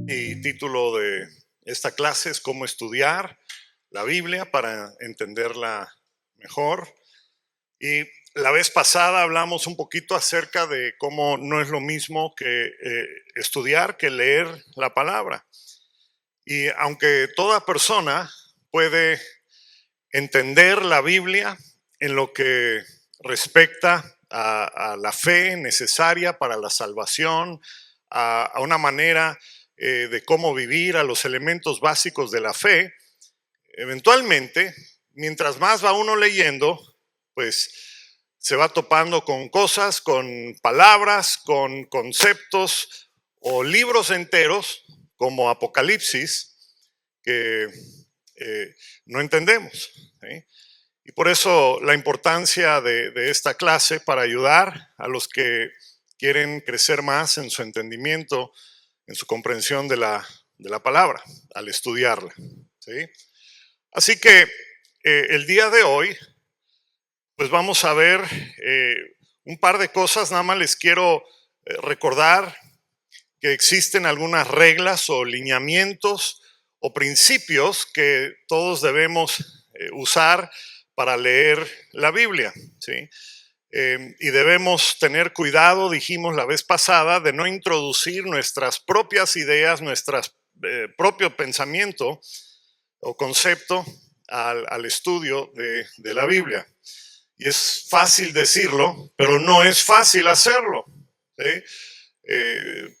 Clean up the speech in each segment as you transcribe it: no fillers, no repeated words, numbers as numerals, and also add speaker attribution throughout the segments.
Speaker 1: Y título de esta clase es cómo estudiar la Biblia para entenderla mejor. Y la vez pasada hablamos un poquito acerca de cómo no es lo mismo que estudiar que leer la palabra. Y aunque toda persona puede entender la Biblia en lo que respecta a la fe necesaria para la salvación, a una manera de cómo vivir, a los elementos básicos de la fe, eventualmente, mientras más va uno leyendo, pues se va topando con cosas, con palabras, con conceptos o libros enteros como Apocalipsis que no entendemos, ¿sí? Y por eso la importancia de esta clase para ayudar a los que quieren crecer más en su entendimiento, en su comprensión de la palabra, al estudiarla, ¿sí? Así que el día de hoy, pues vamos a ver un par de cosas. Nada más les quiero recordar que existen algunas reglas o lineamientos o principios que todos debemos usar para leer la Biblia, ¿sí? Y debemos tener cuidado, dijimos la vez pasada, de no introducir nuestras propias ideas, nuestro propio pensamiento o concepto al estudio de la Biblia. Y es fácil decirlo, pero no es fácil hacerlo, ¿sí?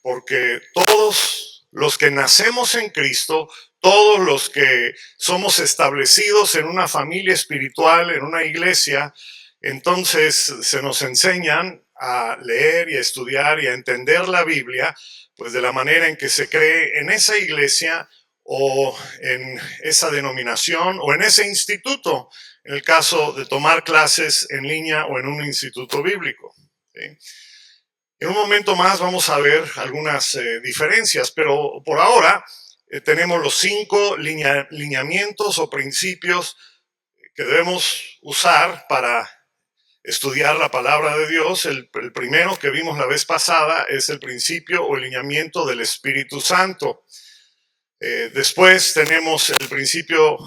Speaker 1: Porque todos los que nacemos en Cristo, todos los que somos establecidos en una familia espiritual, en una iglesia, entonces se nos enseñan a leer y a estudiar y a entender la Biblia, pues de la manera en que se cree en esa iglesia o en esa denominación o en ese instituto, en el caso de tomar clases en línea o en un instituto bíblico, ¿sí? En un momento más vamos a ver algunas diferencias, pero por ahora tenemos los 5 lineamientos o principios que debemos usar para estudiar la palabra de Dios. El primero que vimos la vez pasada es el principio o el lineamiento del Espíritu Santo. Después tenemos el principio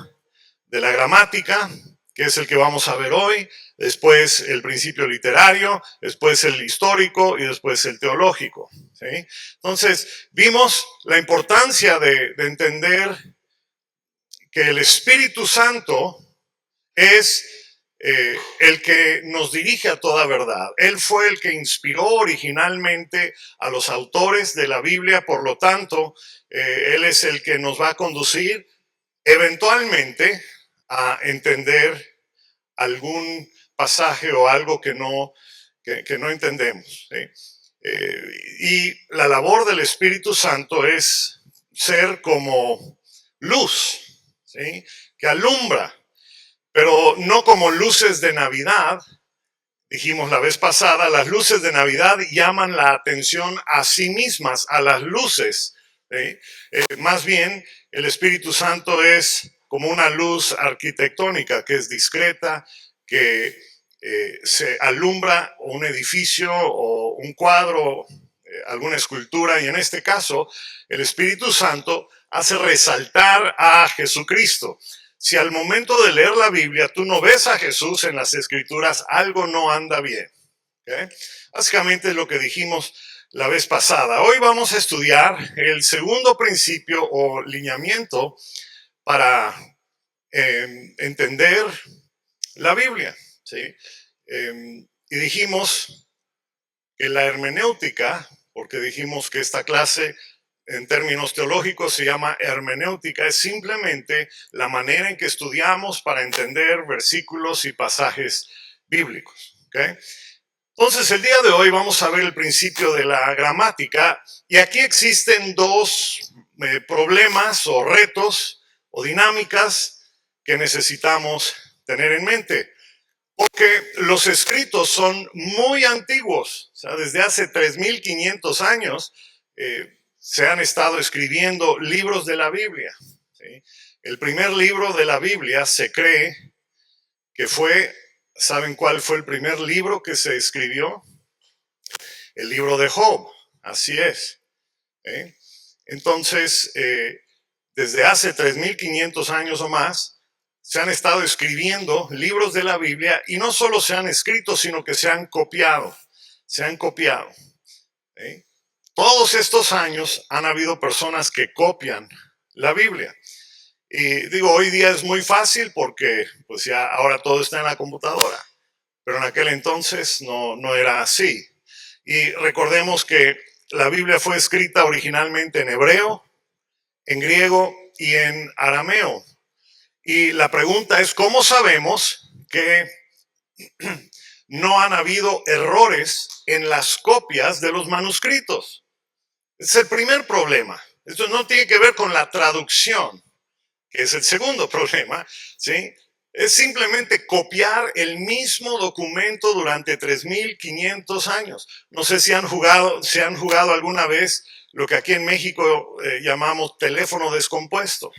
Speaker 1: de la gramática, que es el que vamos a ver hoy, después el principio literario, después el histórico y después el teológico, ¿sí? Entonces, vimos la importancia de entender que el Espíritu Santo es el que nos dirige a toda verdad. Él fue el que inspiró originalmente a los autores de la Biblia, por lo tanto, Él es el que nos va a conducir eventualmente a entender algún pasaje o algo que no entendemos, ¿sí? Y la labor del Espíritu Santo es ser como luz, ¿sí? Que alumbra, pero no como luces de Navidad. Dijimos la vez pasada, las luces de Navidad llaman la atención a sí mismas, a las luces, ¿sí? Más bien, el Espíritu Santo es como una luz arquitectónica que es discreta, que se alumbra un edificio o un cuadro, alguna escultura, y en este caso, el Espíritu Santo hace resaltar a Jesucristo. Si al momento de leer la Biblia tú no ves a Jesús en las Escrituras, algo no anda bien, ¿okay? Básicamente es lo que dijimos la vez pasada. Hoy vamos a estudiar el segundo principio o lineamiento para entender la Biblia, ¿sí? Y dijimos que la hermenéutica, porque dijimos que esta clase en términos teológicos se llama hermenéutica, es simplemente la manera en que estudiamos para entender versículos y pasajes bíblicos, ¿okay? Entonces, el día de hoy vamos a ver el principio de la gramática, y aquí existen dos problemas o retos o dinámicas que necesitamos tener en mente, porque los escritos son muy antiguos. O sea, desde hace 3500 años se han estado escribiendo libros de la Biblia, ¿sí? El primer libro de la Biblia se cree que fue, ¿saben cuál fue el primer libro que se escribió? El libro de Job, así es, ¿eh? Entonces, desde hace 3.500 años o más, se han estado escribiendo libros de la Biblia y no solo se han escrito, sino que se han copiado. Se han copiado. ¿Sí? Todos estos años han habido personas que copian la Biblia. Y digo, hoy día es muy fácil porque pues ya ahora todo está en la computadora, pero en aquel entonces no era así. Y recordemos que la Biblia fue escrita originalmente en hebreo, en griego y en arameo. Y la pregunta es, ¿cómo sabemos que no han habido errores en las copias de los manuscritos? Es el primer problema. Esto no tiene que ver con la traducción, que es el segundo problema, ¿sí? Es simplemente copiar el mismo documento durante 3.500 años. No sé si han jugado alguna vez lo que aquí en México llamamos teléfono descompuesto,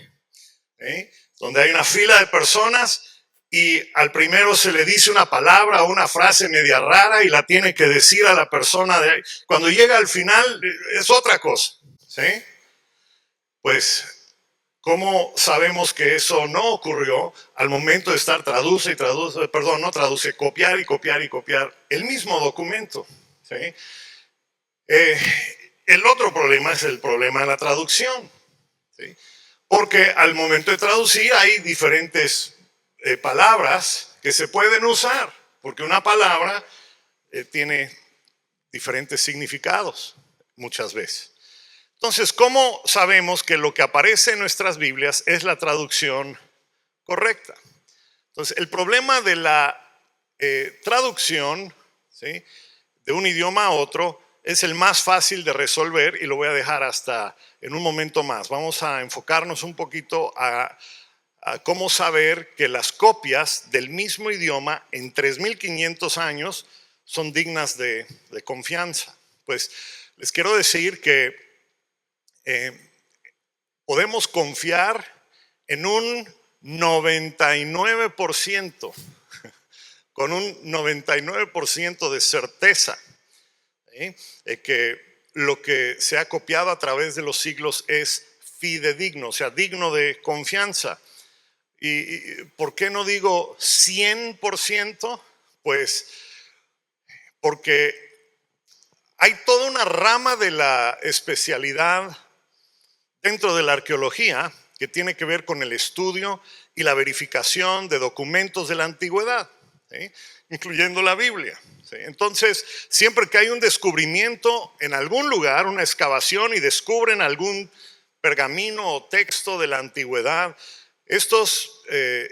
Speaker 1: ¿sí? Donde hay una fila de personas y al primero se le dice una palabra o una frase media rara y la tiene que decir a la persona. Cuando llega al final es otra cosa, ¿sí? Pues, ¿cómo sabemos que eso no ocurrió al momento de estar copiar y copiar y copiar el mismo documento? ¿Sí? El otro problema es el problema de la traducción, ¿sí? Porque al momento de traducir hay diferentes palabras que se pueden usar, porque una palabra tiene diferentes significados muchas veces. Entonces, ¿cómo sabemos que lo que aparece en nuestras Biblias es la traducción correcta? Entonces, el problema de la traducción, ¿sí?, de un idioma a otro es el más fácil de resolver y lo voy a dejar hasta en un momento más. Vamos a enfocarnos un poquito a cómo saber que las copias del mismo idioma en 3.500 años son dignas de confianza. Pues les quiero decir que podemos confiar en un 99%, con un 99% de certeza, ¿sí?, que lo que se ha copiado a través de los siglos es fidedigno, o sea, digno de confianza. ¿Y por qué no digo 100%? Pues porque hay toda una rama de la especialidad dentro de la arqueología que tiene que ver con el estudio y la verificación de documentos de la antigüedad, ¿sí?, incluyendo la Biblia, ¿sí? Entonces, siempre que hay un descubrimiento en algún lugar, una excavación, y descubren algún pergamino o texto de la antigüedad, estos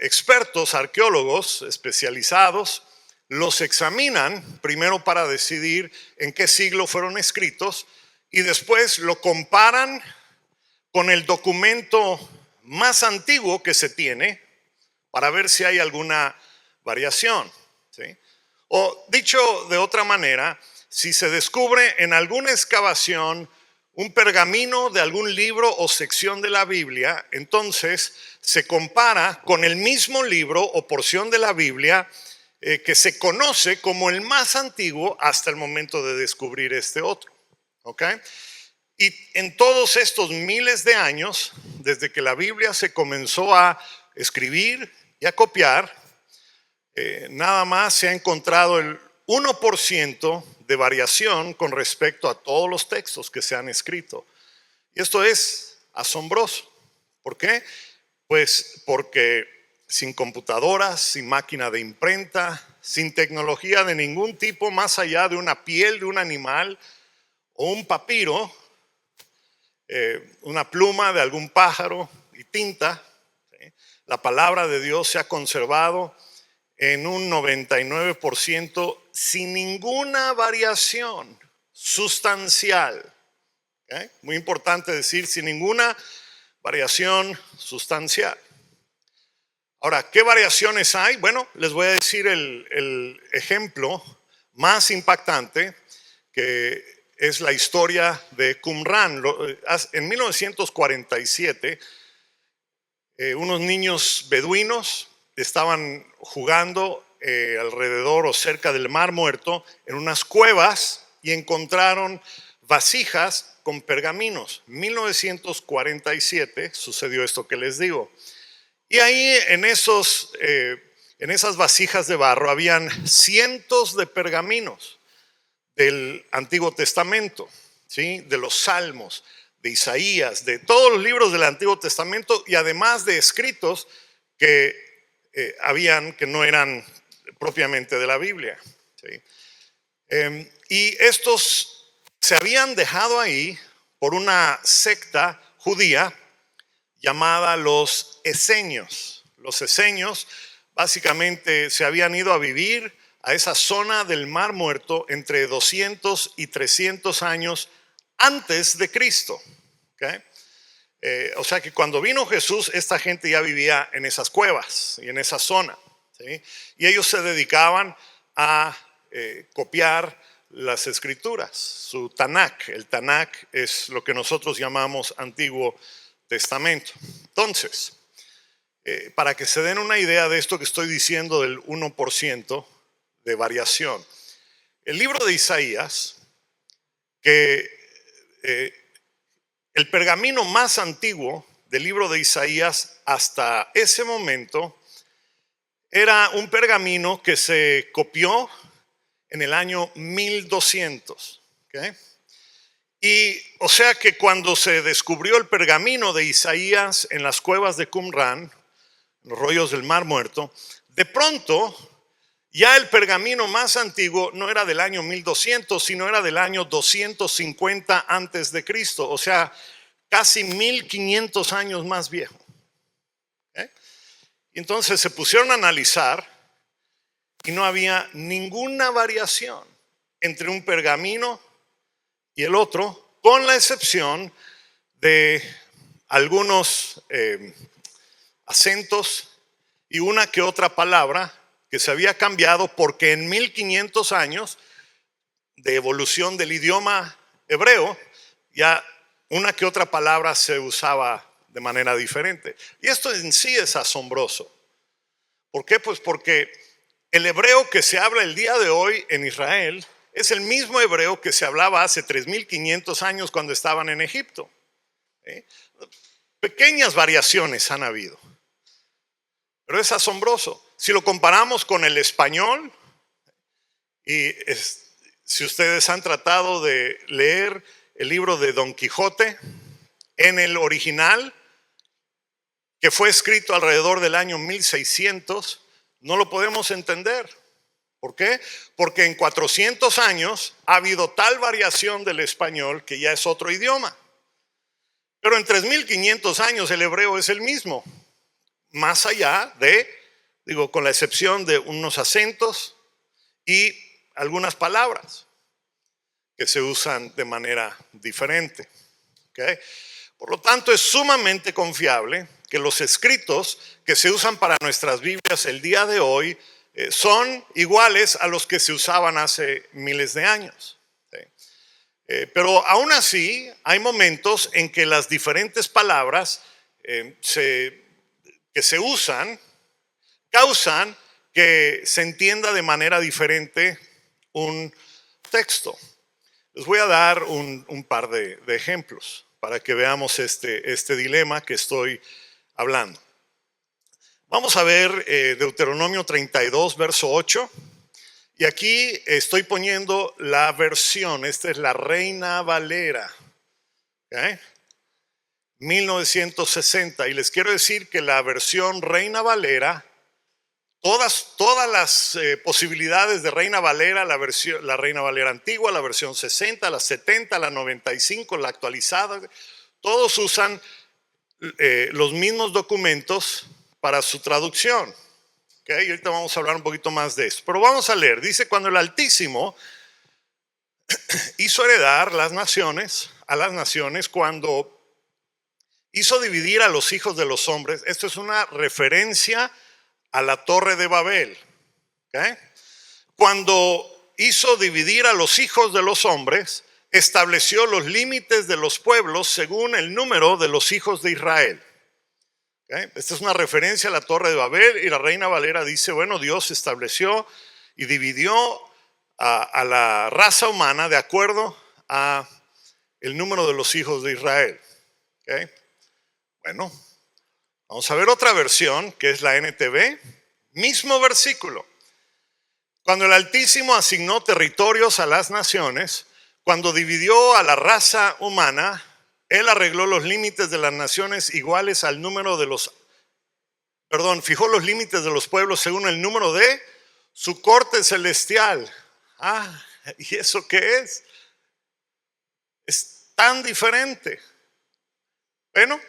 Speaker 1: expertos arqueólogos especializados los examinan primero para decidir en qué siglo fueron escritos y después lo comparan con el documento más antiguo que se tiene para ver si hay alguna variación, ¿sí? O dicho de otra manera, si se descubre en alguna excavación un pergamino de algún libro o sección de la Biblia, entonces se compara con el mismo libro o porción de la Biblia que se conoce como el más antiguo hasta el momento de descubrir este otro, ¿ok? Y en todos estos miles de años, desde que la Biblia se comenzó a escribir y a copiar, nada más se ha encontrado el 1% de variación con respecto a todos los textos que se han escrito. Y esto es asombroso. ¿Por qué? Pues porque sin computadoras, sin máquina de imprenta, sin tecnología de ningún tipo más allá de una piel de un animal o un papiro, una pluma de algún pájaro y tinta, ¿sí?, la palabra de Dios se ha conservado en un 99% sin ninguna variación sustancial. ¿Okay? Muy importante decir, sin ninguna variación sustancial. Ahora, ¿qué variaciones hay? Bueno, les voy a decir el ejemplo más impactante, que es la historia de Qumran. En 1947, unos niños beduinos estaban jugando alrededor o cerca del Mar Muerto en unas cuevas y encontraron vasijas con pergaminos. 1947 sucedió esto que les digo. Y ahí en esas vasijas de barro habían cientos de pergaminos del Antiguo Testamento, ¿sí? De los Salmos, de Isaías, de todos los libros del Antiguo Testamento y además de escritos que que no eran propiamente de la Biblia, ¿sí? Y estos se habían dejado ahí por una secta judía llamada los esenios. Los esenios básicamente se habían ido a vivir a esa zona del Mar Muerto entre 200 y 300 años antes de Cristo. ¿Okay? O sea que cuando vino Jesús, esta gente ya vivía en esas cuevas y en esa zona, ¿sí? Y ellos se dedicaban a copiar las escrituras, su Tanakh. El Tanakh es lo que nosotros llamamos Antiguo Testamento. Entonces, para que se den una idea de esto que estoy diciendo del 1% de variación, el libro de Isaías, que el pergamino más antiguo del libro de Isaías hasta ese momento era un pergamino que se copió en el año 1200. ¿Okay? Y o sea que cuando se descubrió el pergamino de Isaías en las cuevas de Qumran, los rollos del Mar Muerto, de pronto ya el pergamino más antiguo no era del año 1200, sino era del año 250 antes de Cristo, o sea, casi 1500 años más viejo. ¿Eh? Y entonces se pusieron a analizar y no había ninguna variación entre un pergamino y el otro, con la excepción de algunos acentos y una que otra palabra que se había cambiado porque en 1500 años de evolución del idioma hebreo ya una que otra palabra se usaba de manera diferente. Y esto en sí es asombroso. ¿Por qué? Pues porque el hebreo que se habla el día de hoy en Israel es el mismo hebreo que se hablaba hace 3500 años cuando estaban en Egipto. Pequeñas variaciones han habido, pero es asombroso. Si lo comparamos con el español, y si ustedes han tratado de leer el libro de Don Quijote en el original, que fue escrito alrededor del año 1600, no lo podemos entender. ¿Por qué? Porque en 400 años ha habido tal variación del español que ya es otro idioma. Pero en 3500 años el hebreo es el mismo, más allá de, con la excepción de unos acentos y algunas palabras que se usan de manera diferente. ¿Okay? Por lo tanto, es sumamente confiable que los escritos que se usan para nuestras Biblias el día de hoy son iguales a los que se usaban hace miles de años. ¿Sí? Pero aún así, hay momentos en que las diferentes palabras que se usan causan que se entienda de manera diferente un texto. Les voy a dar un par de ejemplos para que veamos este dilema que estoy hablando. Vamos a ver Deuteronomio 32, verso 8. Y aquí estoy poniendo la versión, esta es la Reina Valera, ¿okay? 1960. Y les quiero decir que la versión Reina Valera, todas las posibilidades de Reina Valera, la Reina Valera antigua, la versión 60, la 70, la 95, la actualizada, todos usan los mismos documentos para su traducción. Okay, y ahorita vamos a hablar un poquito más de esto. Pero vamos a leer. Dice, cuando el Altísimo hizo heredar a las naciones, cuando hizo dividir a los hijos de los hombres, esto es una referencia a la Torre de Babel. ¿Okay? Cuando hizo dividir a los hijos de los hombres, estableció los límites de los pueblos según el número de los hijos de Israel. ¿Okay? Esta es una referencia a la Torre de Babel y la Reina Valera dice, bueno, Dios estableció y dividió a la raza humana de acuerdo a el número de los hijos de Israel. ¿Ok? Bueno, vamos a ver otra versión que es la NTV, mismo versículo. Cuando el Altísimo asignó territorios a las naciones, cuando dividió a la raza humana, Él arregló los límites de las naciones iguales al número de los, fijó los límites de los pueblos según el número de su corte celestial. Ah, ¿y eso qué es? Es tan diferente. Bueno,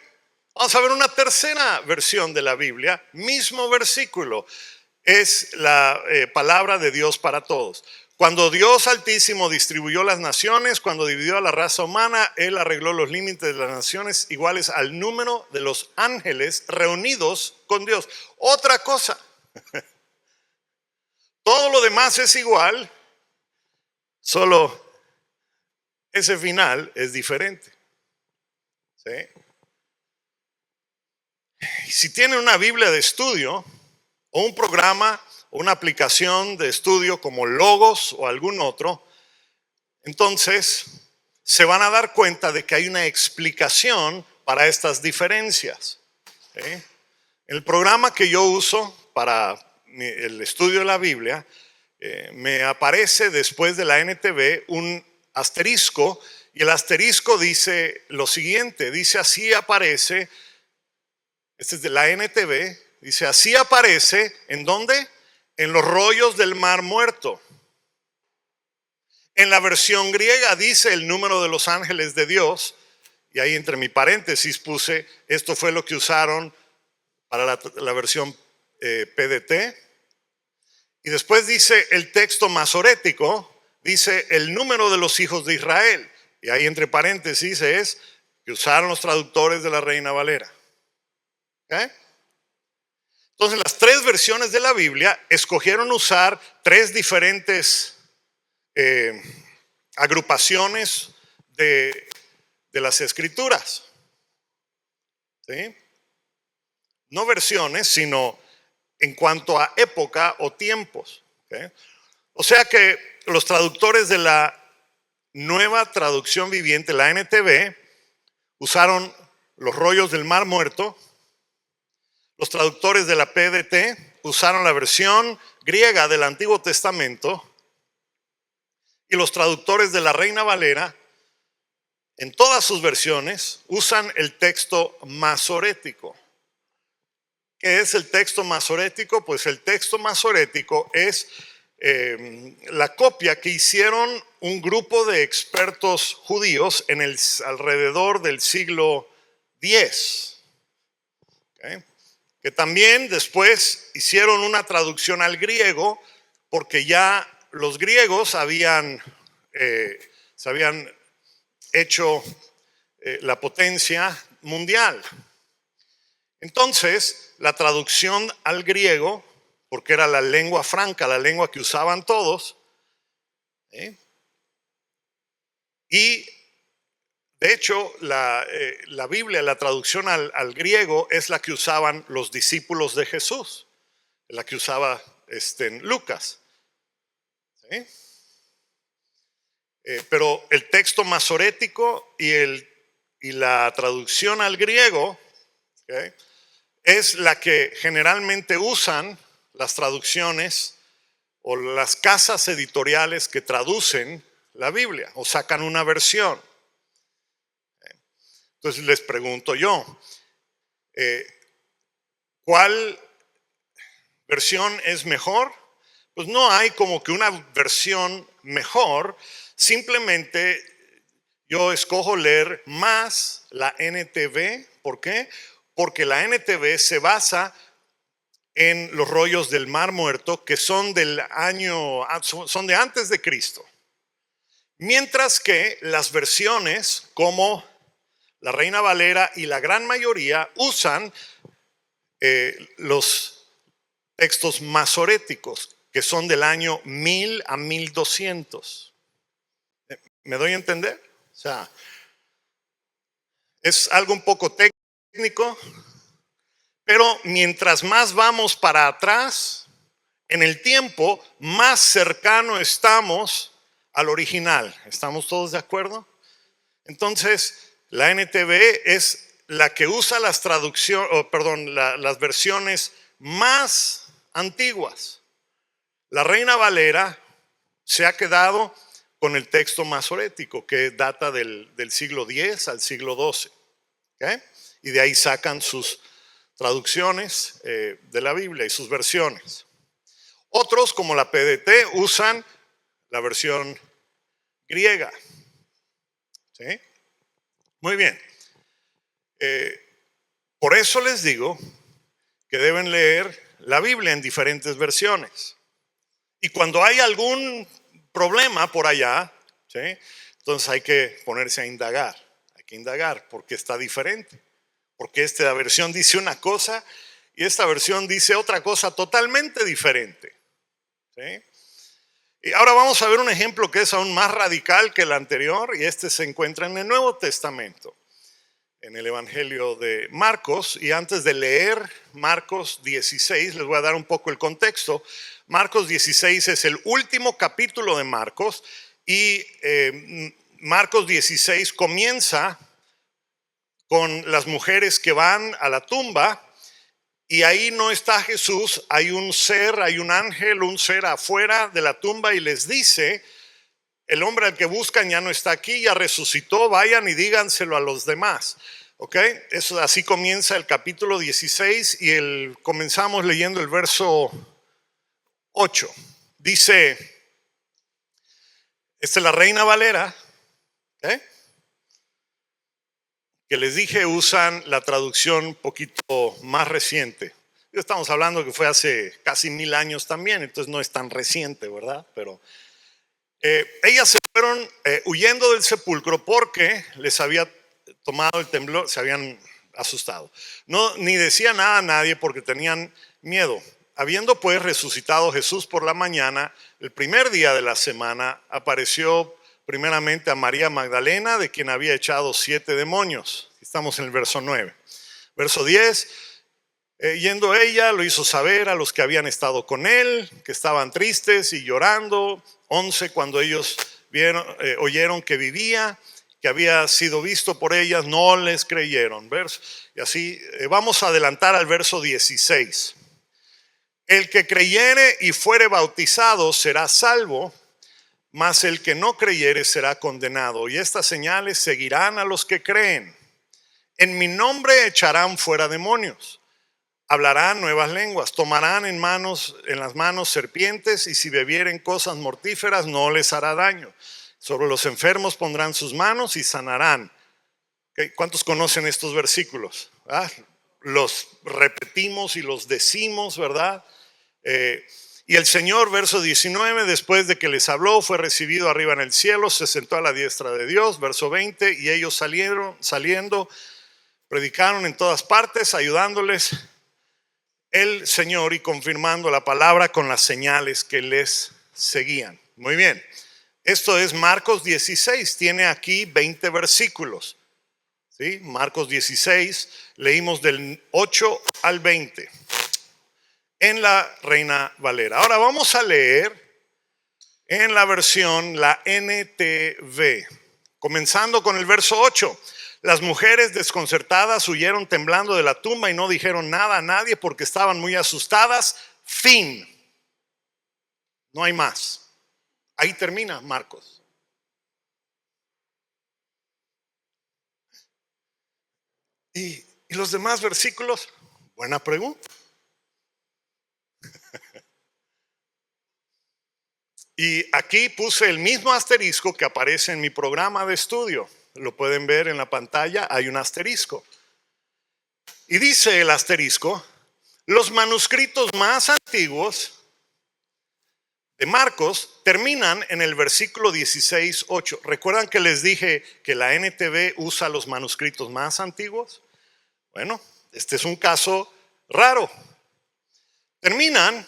Speaker 1: vamos a ver una tercera versión de la Biblia, mismo versículo. Es la palabra de Dios para todos. Cuando Dios Altísimo distribuyó las naciones, cuando dividió a la raza humana, Él arregló los límites de las naciones iguales al número de los ángeles reunidos con Dios. Otra cosa, todo lo demás es igual, solo ese final es diferente. ¿Sí? Y si tienen una Biblia de estudio o un programa o una aplicación de estudio como Logos o algún otro, entonces se van a dar cuenta de que hay una explicación para estas diferencias. ¿Sí? El programa que yo uso para el estudio de la Biblia, me aparece después de la NTV un asterisco, y el asterisco dice lo siguiente, dice así aparece, este es de la NTV, dice así aparece, ¿en dónde? En los rollos del Mar Muerto. En la versión griega dice el número de los ángeles de Dios, y ahí entre mi paréntesis puse, esto fue lo que usaron para la versión PDT. Y después dice el texto masorético, dice el número de los hijos de Israel. Y ahí entre paréntesis es que usaron los traductores de la Reina Valera. ¿Okay? Entonces las tres versiones de la Biblia escogieron usar tres diferentes agrupaciones de las escrituras. ¿Sí? No versiones, sino en cuanto a época o tiempos. ¿Okay? O sea que los traductores de la nueva traducción viviente, la NTV, usaron los rollos del Mar Muerto. Los traductores de la PDT usaron la versión griega del Antiguo Testamento. Y los traductores de la Reina Valera, en todas sus versiones, usan el texto masorético. ¿Qué es el texto masorético? Pues el texto masorético es la copia que hicieron un grupo de expertos judíos en alrededor del siglo X. ¿Okay? Que también después hicieron una traducción al griego, porque ya los griegos se habían hecho la potencia mundial. Entonces, la traducción al griego, porque era la lengua franca, la lengua que usaban todos, y de hecho la Biblia, la traducción al griego es la que usaban los discípulos de Jesús, la que usaba Lucas. ¿Sí? Pero el texto masorético y la traducción al griego, ¿okay?, es la que generalmente usan las traducciones o las casas editoriales que traducen la Biblia o sacan una versión. Entonces les pregunto yo, ¿cuál versión es mejor? Pues no hay como que una versión mejor, simplemente yo escojo leer más la NTV. ¿Por qué? Porque la NTV se basa en los rollos del Mar Muerto, que son son de antes de Cristo. Mientras que las versiones como la Reina Valera y la gran mayoría usan los textos masoréticos, que son del año 1000 a 1200. ¿Me doy a entender? O sea, es algo un poco técnico, pero mientras más vamos para atrás en el tiempo, más cercano estamos al original. ¿Estamos todos de acuerdo? Entonces, la NTV es la que usa las las versiones más antiguas. La Reina Valera se ha quedado con el texto masorético, que data del siglo X al siglo XII. ¿Okay? Y de ahí sacan sus traducciones de la Biblia y sus versiones. Otros, como la PDT, usan la versión griega. ¿Sí? Muy bien. Por eso les digo que deben leer la Biblia en diferentes versiones. Y cuando hay algún problema por allá, ¿sí? Entonces hay que ponerse a indagar. Hay que indagar porque está diferente. Porque esta versión dice una cosa y esta versión dice otra cosa totalmente diferente. ¿Sí? Y ahora vamos a ver un ejemplo que es aún más radical que el anterior, y este se encuentra en el Nuevo Testamento, en el Evangelio de Marcos. Y antes de leer Marcos 16, les voy a dar un poco el contexto. Marcos 16 es el último capítulo de Marcos, y Marcos 16 comienza con las mujeres que van a la tumba. Y ahí no está Jesús, hay un ser, hay un ángel, un ser afuera de la tumba, y les dice: el hombre al que buscan ya no está aquí, ya resucitó, vayan y díganselo a los demás. ¿Ok? Eso, así comienza el capítulo 16, y comenzamos leyendo el verso 8. Dice, esta es la Reina Valera, ¿ok? Que les dije usan la traducción un poquito más reciente. Estamos hablando que fue hace casi 1000 años también, entonces no es tan reciente, ¿verdad? Pero ellas se fueron huyendo del sepulcro porque les había tomado el temblor, se habían asustado. No, ni decía nada a nadie porque tenían miedo. Habiendo pues resucitado Jesús por la mañana, el primer día de la semana, apareció primeramente a María Magdalena, de quien había echado 7 demonios. Estamos en el verso 9. Verso 10, yendo ella, lo hizo saber a los que habían estado con él, que estaban tristes y llorando. 11, cuando ellos oyeron que vivía, que había sido visto por ellas, no les creyeron. Y así, vamos a adelantar al verso 16. El que creyere y fuere bautizado será salvo, mas el que no creyere será condenado. Y estas señales seguirán a los que creen. En mi nombre echarán fuera demonios, hablarán nuevas lenguas, tomarán en las manos serpientes, y si bebieren cosas mortíferas no les hará daño. Sobre los enfermos pondrán sus manos y sanarán. ¿Cuántos conocen estos versículos? Los repetimos y los decimos, ¿verdad? Y el Señor, verso 19, después de que les habló, fue recibido arriba en el cielo, se sentó a la diestra de Dios. Verso 20, y ellos saliendo, predicaron en todas partes, ayudándoles el Señor y confirmando la palabra con las señales que les seguían. Muy bien, esto es Marcos 16, tiene aquí 20 versículos. ¿Sí? Marcos 16, leímos del 8 al 20 en la Reina Valera. Ahora vamos a leer en la versión, la NTV, comenzando con el verso 8. Las mujeres desconcertadas huyeron temblando de la tumba y no dijeron nada a nadie porque estaban muy asustadas. Fin. No hay más. Ahí termina Marcos. ¿Y los demás versículos? Buena pregunta. Y aquí puse el mismo asterisco que aparece en mi programa de estudio. Lo pueden ver en la pantalla, hay un asterisco. Y dice el asterisco: los manuscritos más antiguos de Marcos terminan en el versículo 16:8. ¿Recuerdan que les dije que la NTV usa los manuscritos más antiguos? Bueno, este es un caso raro. Terminan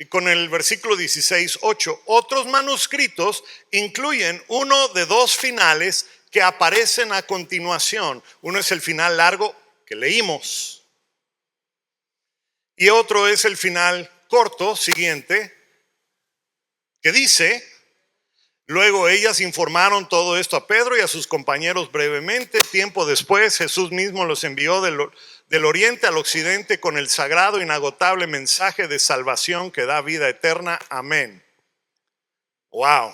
Speaker 1: con el versículo 16:8. Otros manuscritos incluyen uno de 2 finales que aparecen a continuación. Uno es el final largo que leímos, y otro es el final corto siguiente, que dice: Luego ellas informaron todo esto a Pedro y a sus compañeros brevemente. Tiempo después Jesús mismo los envió del oriente al occidente con el sagrado, inagotable mensaje de salvación que da vida eterna. Amén. Wow.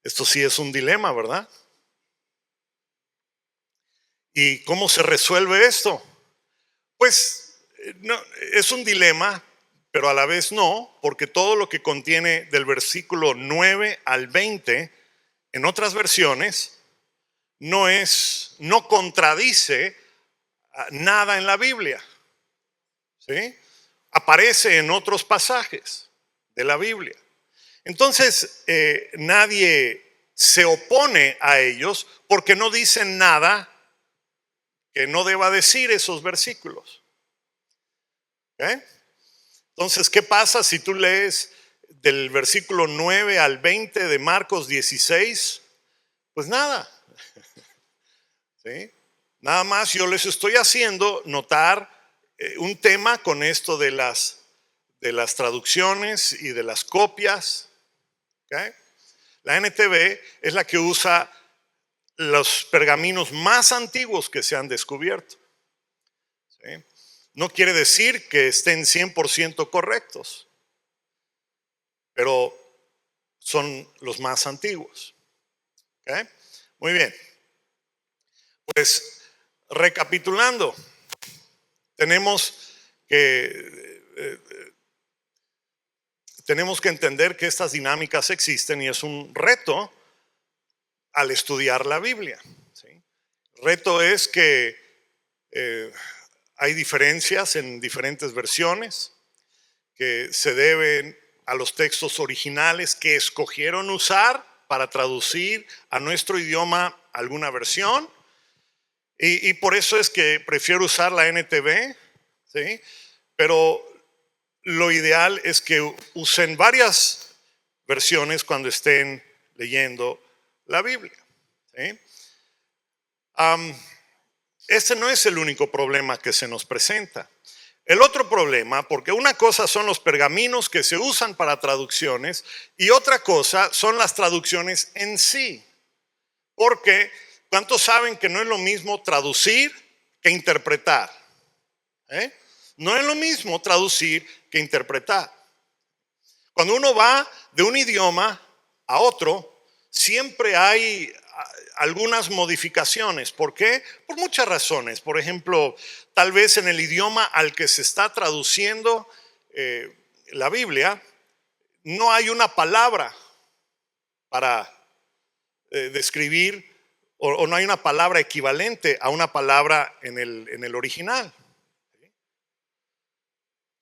Speaker 1: Esto sí es un dilema, ¿verdad? ¿Y cómo se resuelve esto? Pues no, es un dilema, pero a la vez no, porque todo lo que contiene del versículo 9 al 20, en otras versiones, no contradice nada en la Biblia, ¿sí? Aparece en otros pasajes de la Biblia. Entonces, nadie se opone a ellos porque no dicen nada que no deba decir esos versículos. ¿Okay? Entonces, ¿qué pasa si tú lees del versículo 9 al 20 de Marcos 16? Pues nada, ¿sí? Nada más yo les estoy haciendo notar un tema con esto de las traducciones y de las copias. ¿Okay? La NTV es la que usa los pergaminos más antiguos que se han descubierto, ¿sí? No quiere decir que estén 100% correctos, pero son los más antiguos. ¿Okay? Muy bien. Pues recapitulando, tenemos que entender que estas dinámicas existen y es un reto al estudiar la Biblia, ¿sí? El reto es que hay diferencias en diferentes versiones que se deben a los textos originales que escogieron usar para traducir a nuestro idioma alguna versión. Y por eso es que prefiero usar la NTV, ¿sí? Pero lo ideal es que usen varias versiones cuando estén leyendo la Biblia, ¿sí? Este no es el único problema que se nos presenta. El otro problema, porque una cosa son los pergaminos que se usan para traducciones y otra cosa son las traducciones en sí. Porque, ¿cuántos saben que no es lo mismo traducir que interpretar? No es lo mismo traducir que interpretar. Cuando uno va de un idioma a otro, siempre hay algunas modificaciones. ¿Por qué? Por muchas razones. Por ejemplo, tal vez en el idioma al que se está traduciendo la Biblia, no hay una palabra para describir o no hay una palabra equivalente a una palabra en el original.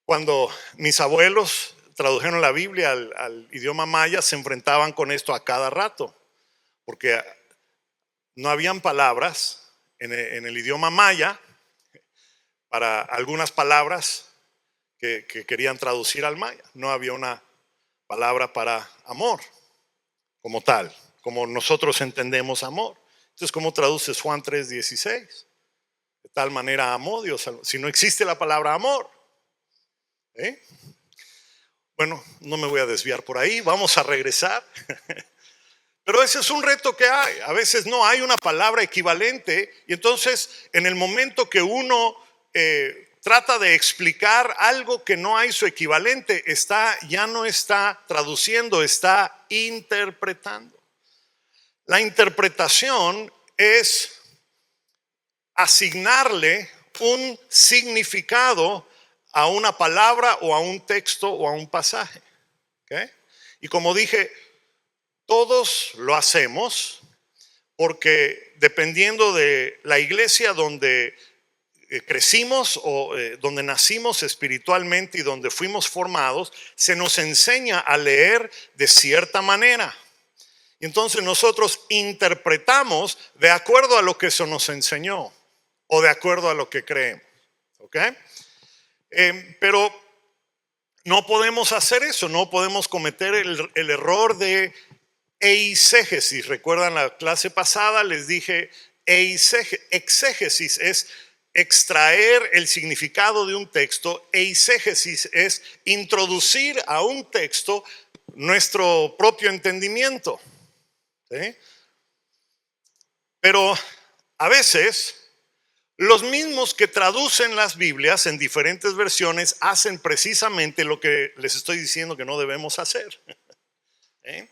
Speaker 1: Cuando mis abuelos tradujeron la Biblia al idioma maya, se enfrentaban con esto a cada rato, porque no habían palabras en el idioma maya para algunas palabras que querían traducir al maya. No había una palabra para amor como tal, como nosotros entendemos amor. Entonces, ¿cómo traduces Juan 3:16? De tal manera amó Dios, si no existe la palabra amor. Bueno, no me voy a desviar por ahí, vamos a regresar. Pero ese es un reto que hay. A veces no hay una palabra equivalente y entonces en el momento que uno trata de explicar algo que no hay su equivalente, ya no está traduciendo, está interpretando. La interpretación es asignarle un significado a una palabra o a un texto o a un pasaje. ¿Okay? Y como dije, todos lo hacemos porque dependiendo de la iglesia donde crecimos o donde nacimos espiritualmente y donde fuimos formados, se nos enseña a leer de cierta manera. Y entonces nosotros interpretamos de acuerdo a lo que se nos enseñó o de acuerdo a lo que creemos. ¿Ok? Pero no podemos hacer eso, no podemos cometer el error de eisegesis. ¿Recuerdan la clase pasada? Les dije exégesis es extraer el significado de un texto. Eisegesis es introducir a un texto nuestro propio entendimiento, ¿sí? Pero a veces los mismos que traducen las Biblias en diferentes versiones hacen precisamente lo que les estoy diciendo que no debemos hacer. ¿Eh?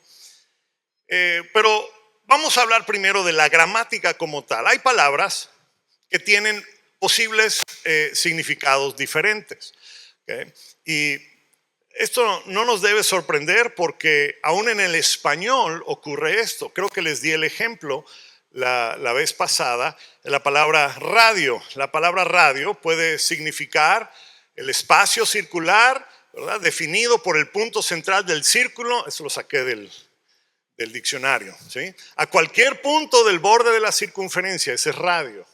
Speaker 1: Pero vamos a hablar primero de la gramática como tal. Hay palabras que tienen posibles significados diferentes. ¿Okay? Y esto no nos debe sorprender porque aún en el español ocurre esto. Creo que les di el ejemplo la vez pasada de la palabra radio. La palabra radio puede significar el espacio circular, ¿verdad? Definido por el punto central del círculo. Eso lo saqué del diccionario, ¿sí? A cualquier punto del borde de la circunferencia, ese es radio.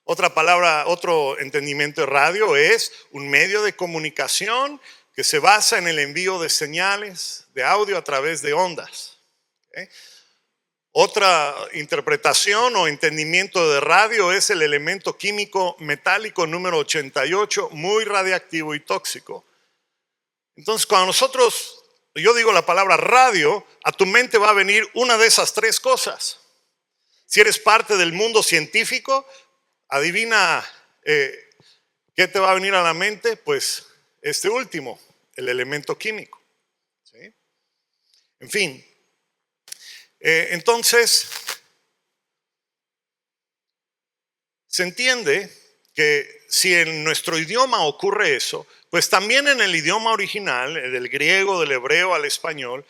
Speaker 1: Otra palabra, otro entendimiento de radio es un medio de comunicación que se basa en el envío de señales de audio a través de ondas. ¿Okay? Otra interpretación o entendimiento de radio es el elemento químico metálico número 88, muy radiactivo y tóxico. Entonces, cuando yo digo la palabra radio, a tu mente va a venir una de esas tres cosas. Si eres parte del mundo científico, adivina qué te va a venir a la mente. Pues este último, el elemento químico. ¿Sí? En fin, entonces se entiende que si en nuestro idioma ocurre eso, pues también en el idioma original, del griego, del hebreo al español,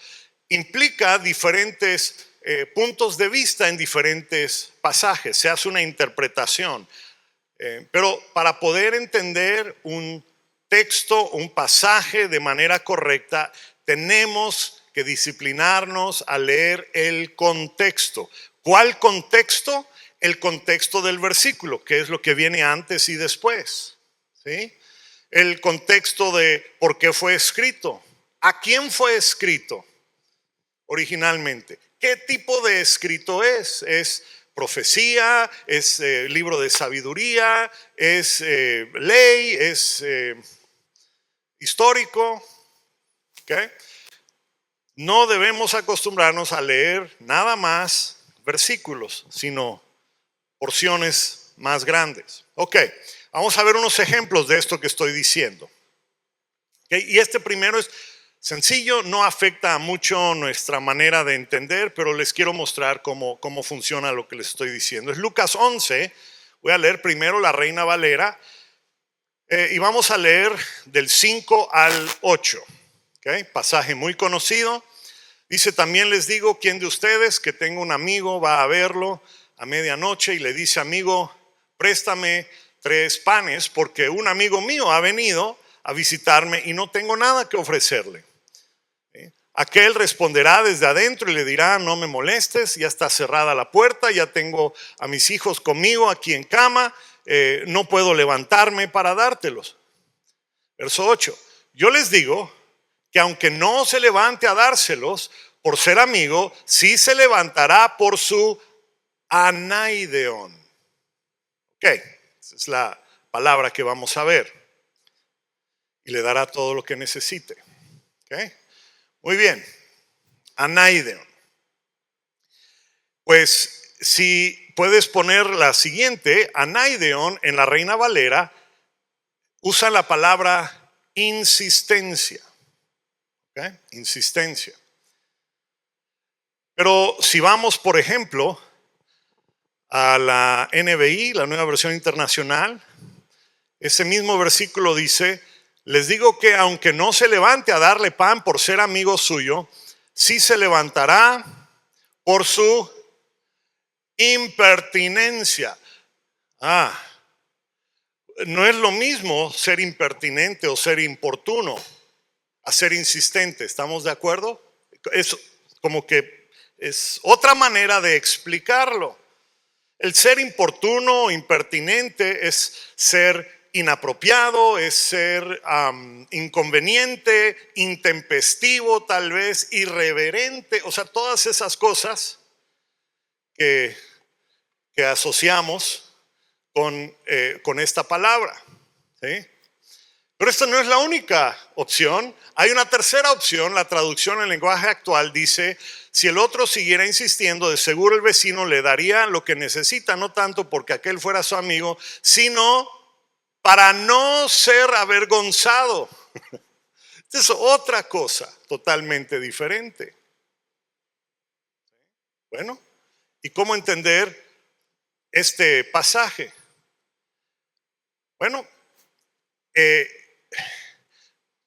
Speaker 1: implica diferentes puntos de vista en diferentes pasajes. Se hace una interpretación. Pero para poder entender un texto, un pasaje de manera correcta, tenemos que disciplinarnos a leer el contexto. ¿Cuál contexto? El contexto del versículo, que es lo que viene antes y después. ¿Sí? El contexto de por qué fue escrito. ¿A quién fue escrito originalmente? ¿Qué tipo de escrito es? ¿Es profecía? ¿Es libro de sabiduría? ¿Es ley? ¿Es histórico? ¿Okay? No debemos acostumbrarnos a leer nada más versículos, sino porciones más grandes. Ok, vamos a ver unos ejemplos de esto que estoy diciendo. Okay, y este primero es sencillo, no afecta mucho nuestra manera de entender, pero les quiero mostrar cómo funciona lo que les estoy diciendo. Es Lucas 11, voy a leer primero la Reina Valera y vamos a leer del 5 al 8. Okay, pasaje muy conocido. Dice: también les digo, ¿quién de ustedes que tenga un amigo va a verlo a medianoche y le dice: amigo, préstame 3 panes porque un amigo mío ha venido a visitarme y no tengo nada que ofrecerle? Aquel responderá desde adentro y le dirá: no me molestes, ya está cerrada la puerta, ya tengo a mis hijos conmigo aquí en cama, no puedo levantarme para dártelos. Verso 8, yo les digo que aunque no se levante a dárselos por ser amigo, sí se levantará por su anaideon. Ok, esa es la palabra que vamos a ver. Y le dará todo lo que necesite. Ok, muy bien. Anaideon. Pues si puedes poner la siguiente, anaideon en la Reina Valera usa la palabra insistencia. ¿Okay? Insistencia. Pero si vamos, por ejemplo, a la NBI, la Nueva Versión Internacional, ese mismo versículo dice: les digo que aunque no se levante a darle pan por ser amigo suyo, sí se levantará por su impertinencia. No es lo mismo ser impertinente o ser importuno a ser insistente. ¿Estamos de acuerdo? Es como que es otra manera de explicarlo. El ser importuno o impertinente es ser inapropiado, es ser inconveniente, intempestivo, tal vez irreverente. O sea, todas esas cosas que asociamos con esta palabra. ¿Sí? Pero esta no es la única opción. Hay una tercera opción. La traducción en lenguaje actual dice: si el otro siguiera insistiendo, de seguro el vecino le daría lo que necesita, no tanto porque aquel fuera su amigo, sino para no ser avergonzado. Esta es otra cosa totalmente diferente. Bueno, ¿y cómo entender este pasaje? Bueno, eh,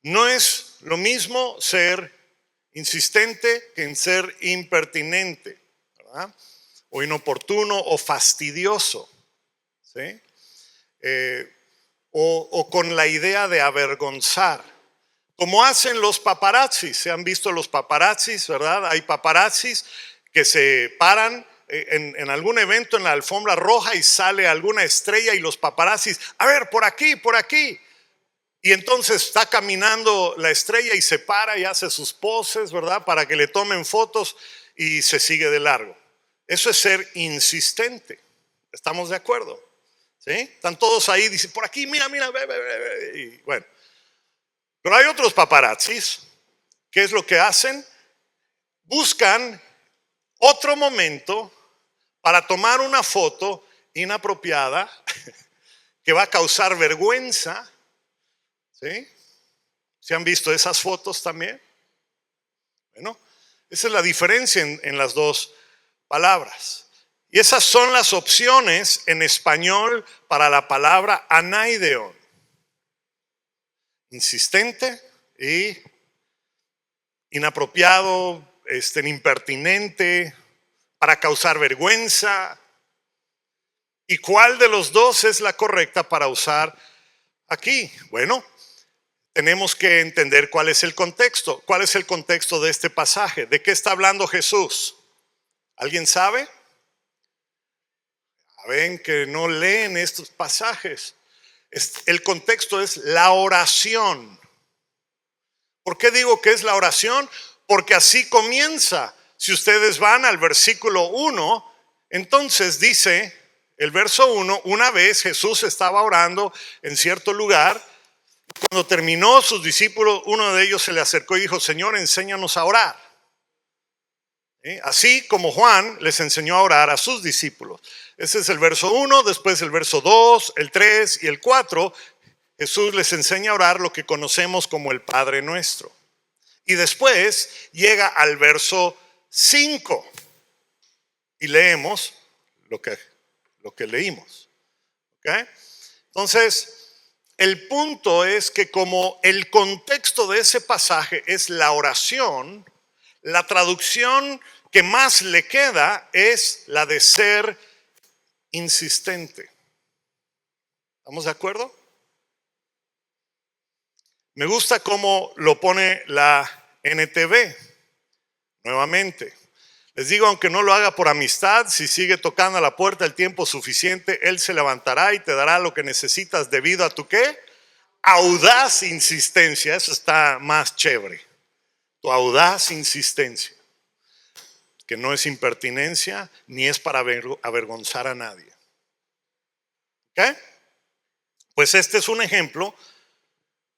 Speaker 1: no es lo mismo ser insistente que en ser impertinente, ¿verdad? O inoportuno o fastidioso, ¿sí? O con la idea de avergonzar, como hacen los paparazzis. Se han visto los paparazzis, ¿verdad? Hay paparazzis que se paran en algún evento en la alfombra roja y sale alguna estrella y los paparazzis, a ver, por aquí, por aquí. Y entonces está caminando la estrella y se para y hace sus poses, ¿verdad? Para que le tomen fotos y se sigue de largo. Eso es ser insistente. ¿Estamos de acuerdo? ¿Sí? Están todos ahí, dicen, por aquí, mira, mira, ve, ve, ve. Y bueno. Pero hay otros paparazzis. ¿Qué es lo que hacen? Buscan otro momento para tomar una foto inapropiada que va a causar vergüenza. ¿Sí? ¿Se han visto esas fotos también? Bueno, esa es la diferencia en las dos palabras. Y esas son las opciones en español para la palabra anaideon. Insistente y inapropiado, impertinente, para causar vergüenza. ¿Y cuál de los dos es la correcta para usar aquí? Bueno, tenemos que entender cuál es el contexto. ¿Cuál es el contexto de este pasaje? ¿De qué está hablando Jesús? ¿Alguien sabe? Ven que no leen estos pasajes. El contexto es la oración. ¿Por qué digo que es la oración? Porque así comienza. Si ustedes van al versículo 1, entonces dice el verso 1, una vez Jesús estaba orando en cierto lugar. Cuando terminó, sus discípulos, uno de ellos se le acercó y dijo: Señor, enséñanos a orar. Así como Juan les enseñó a orar a sus discípulos. Ese es el verso 1, después el verso 2, el 3 y el 4. Jesús les enseña a orar lo que conocemos como el Padre Nuestro. Y después llega al verso 5 y leemos lo que leímos. ¿Okay? Entonces, el punto es que como el contexto de ese pasaje es la oración, la traducción que más le queda es la de ser insistente. ¿Estamos de acuerdo? Me gusta cómo lo pone la NTV nuevamente. Les digo, aunque no lo haga por amistad, si sigue tocando a la puerta el tiempo suficiente, Él se levantará y te dará lo que necesitas debido a tu ¿qué? Audaz insistencia. Eso está más chévere. Tu audaz insistencia, que no es impertinencia ni es para avergonzar a nadie. ¿Ok? Pues este es un ejemplo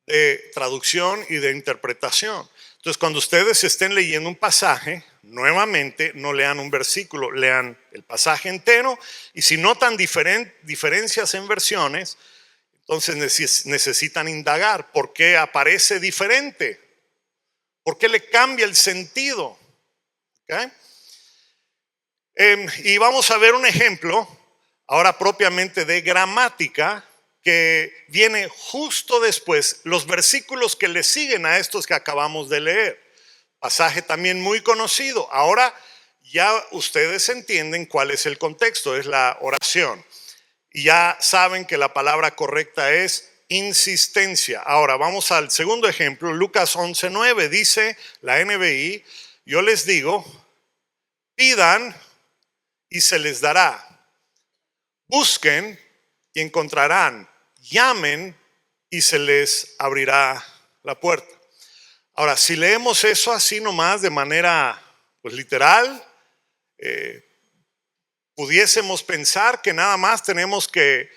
Speaker 1: de traducción y de interpretación. Entonces, cuando ustedes estén leyendo un pasaje, nuevamente no lean un versículo, lean el pasaje entero, y si notan diferencias en versiones, entonces necesitan indagar por qué aparece diferente, por qué le cambia el sentido. ¿Okay? Y vamos a ver un ejemplo ahora propiamente de gramática que viene justo después, los versículos que le siguen a estos que acabamos de leer. Pasaje también muy conocido. Ahora ya ustedes entienden cuál es el contexto, es la oración. Y ya saben que la palabra correcta es insistencia. Ahora vamos al segundo ejemplo, Lucas 11:9, dice la NBI: yo les digo, pidan y se les dará. Busquen y encontrarán. Llamen y se les abrirá la puerta. Ahora, si leemos eso así nomás de manera pues literal, pudiésemos pensar que nada más tenemos que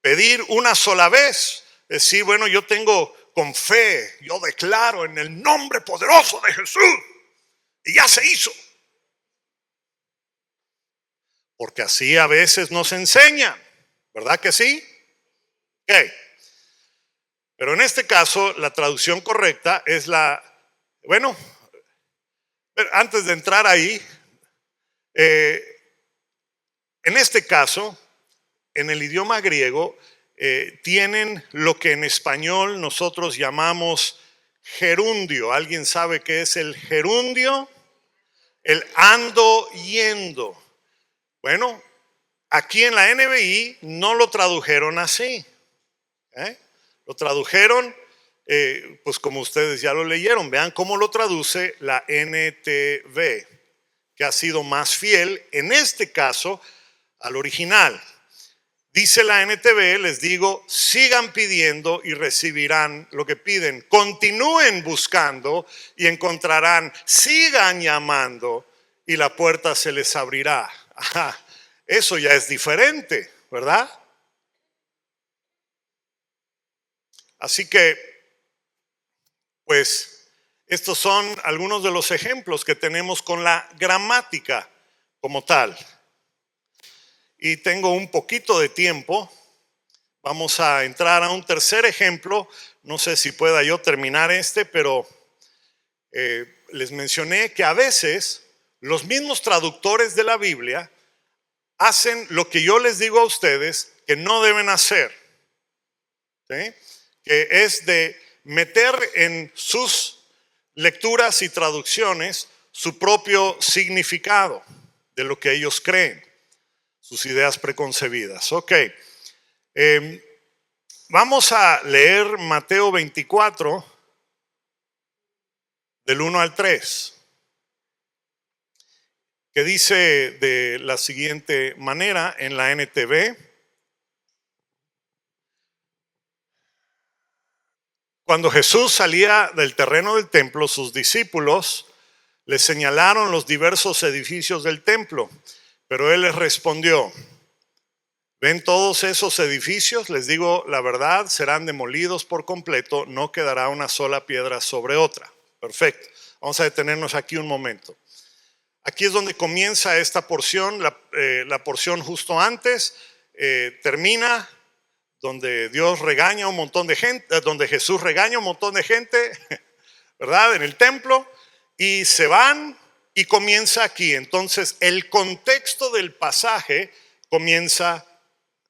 Speaker 1: pedir una sola vez decir, bueno, yo tengo con fe, yo declaro en el nombre poderoso de Jesús y ya se hizo. Porque así a veces nos enseñan, ¿verdad que sí? Ok. Pero en este caso, la traducción correcta es bueno, antes de entrar ahí, en este caso, en el idioma griego, tienen lo que en español nosotros llamamos gerundio. ¿Alguien sabe qué es el gerundio? El ando yendo. Bueno, aquí en la NBI no lo tradujeron así. Lo tradujeron, pues como ustedes ya lo leyeron. Vean cómo lo traduce la NTV, que ha sido más fiel en este caso al original. Dice la NTV, les digo, sigan pidiendo y recibirán lo que piden. Continúen buscando y encontrarán. Sigan llamando y la puerta se les abrirá. Ajá, eso ya es diferente, ¿verdad? Así que, pues, estos son algunos de los ejemplos que tenemos con la gramática como tal. Y tengo un poquito de tiempo. Vamos a entrar a un tercer ejemplo. No sé si pueda yo terminar pero les mencioné que a veces los mismos traductores de la Biblia hacen lo que yo les digo a ustedes que no deben hacer, ¿sí? Que es de meter en sus lecturas y traducciones su propio significado de lo que ellos creen, sus ideas preconcebidas. Ok. Vamos a leer Mateo 24, del 1 al 3, que dice de la siguiente manera en la NTV. Cuando Jesús salía del terreno del templo, sus discípulos le señalaron los diversos edificios del templo, pero él les respondió: ¿ven todos esos edificios? Les digo la verdad, serán demolidos por completo, no quedará una sola piedra sobre otra. Perfecto. Vamos a detenernos aquí un momento. Aquí es donde comienza esta porción, la porción justo antes, termina donde Dios regaña a un montón de gente, donde Jesús regaña a un montón de gente, ¿verdad? En el templo, y se van y comienza aquí. Entonces, el contexto del pasaje comienza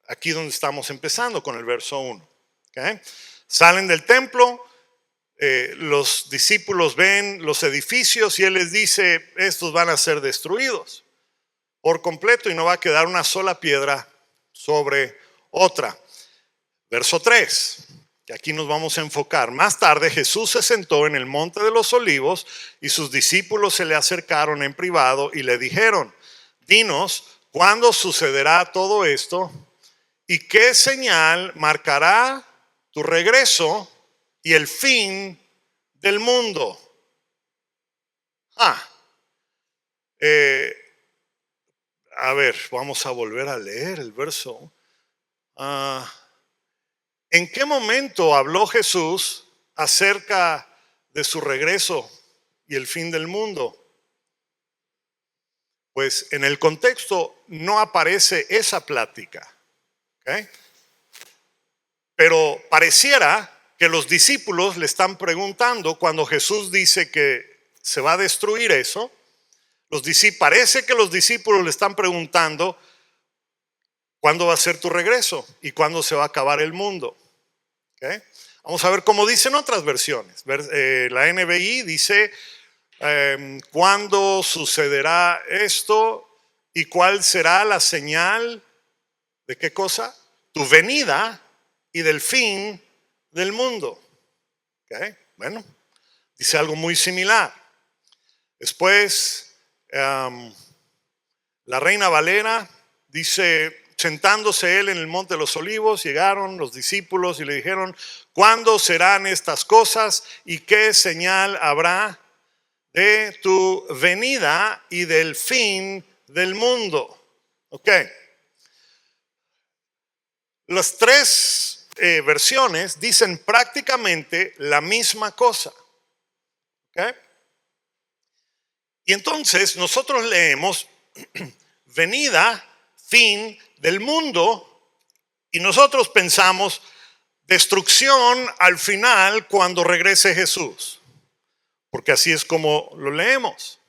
Speaker 1: aquí donde estamos empezando con el verso 1. ¿Okay? Salen del templo, los discípulos ven los edificios y él les dice: estos van a ser destruidos por completo y no va a quedar una sola piedra sobre otra. Verso 3, que aquí nos vamos a enfocar. Más tarde Jesús se sentó en el monte de los olivos y sus discípulos se le acercaron en privado y le dijeron: dinos, ¿cuándo sucederá todo esto? ¿Y qué señal marcará tu regreso y el fin del mundo? A ver, vamos a volver a leer el verso. ¿En qué momento habló Jesús acerca de su regreso y el fin del mundo? Pues en el contexto no aparece esa plática. ¿Okay? Pero pareciera que los discípulos le están preguntando cuando Jesús dice que se va a destruir eso. Parece que los discípulos le están preguntando: ¿cuándo va a ser tu regreso? ¿Y cuándo se va a acabar el mundo? ¿Okay? Vamos a ver cómo dicen otras versiones. La NBI dice: ¿cuándo sucederá esto? ¿Y cuál será la señal de qué cosa? Tu venida y del fin del mundo. ¿Okay? Bueno, dice algo muy similar. Después, la Reina Valera dice: sentándose él en el monte de los olivos, llegaron los discípulos y le dijeron: ¿cuándo serán estas cosas y qué señal habrá de tu venida y del fin del mundo? Ok. Las tres versiones dicen prácticamente la misma cosa. ¿Ok? Y entonces nosotros leemos venida, fin del mundo, y nosotros pensamos destrucción al final cuando regrese Jesús. Porque así es como lo leemos.